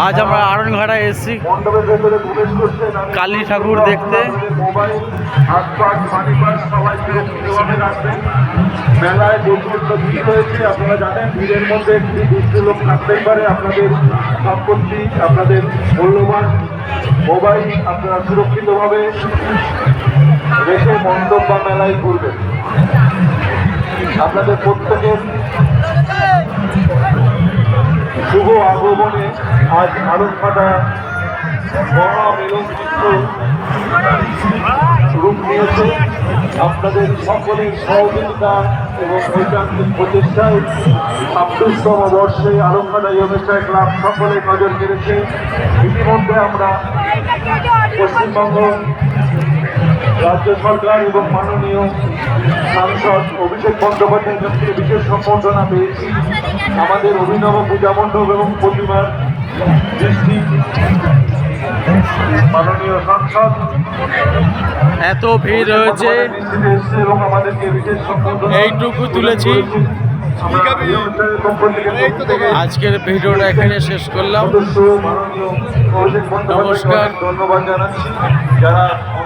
আজ আমরা আড়নঘাটায় এসেছি কালী ঠাকুর দেখতে। মেলায় প্রচুর ভিড় হয়েছে, আপনারা জানেন ভিড়ের মধ্যে একটি দুষ্ট লোক থাকতেই পারে। আপনাদের সম্পত্তি, আপনাদের মূল্যবান মোবাইল আপনারা সুরক্ষিতভাবে রেখে মণ্ডপ বা মেলায় ঘুরবেন। আপনাদের প্রত্যেকের শুভ আগমনে আজ আড়নঘাটা মহামিলন চিত্র রূপ নিয়েছে। আপনাদের সকলের সহযোগিতা এবং ঐকান্তিক প্রচেষ্টায় ২৬তম বর্ষে আড়নঘাটা ব্যবসায় ক্লাব সকলে নজর কেড়েছে। ইতিমধ্যে আমরা পশ্চিমবঙ্গ রাজ্য সরকার এবং মাননীয় সাংসদ অভিষেক বন্দ্যোপাধ্যায়ের কাছ থেকে বিশেষ সম্বর্ধনা পেয়েছি। আমাদের অভিনব পূজা মণ্ডপ এবং প্রতিমার দৃষ্টি মাননীয় সাংসদ এত ভিড় হয়েছে, এবং আমাদেরকে বিশেষ সম্বর্ধনা এইটুকু তুলেছি। আজকের ভিডিওটা এখানে শেষ করলাম। নমস্কার, ধন্যবাদ জানাচ্ছি যারা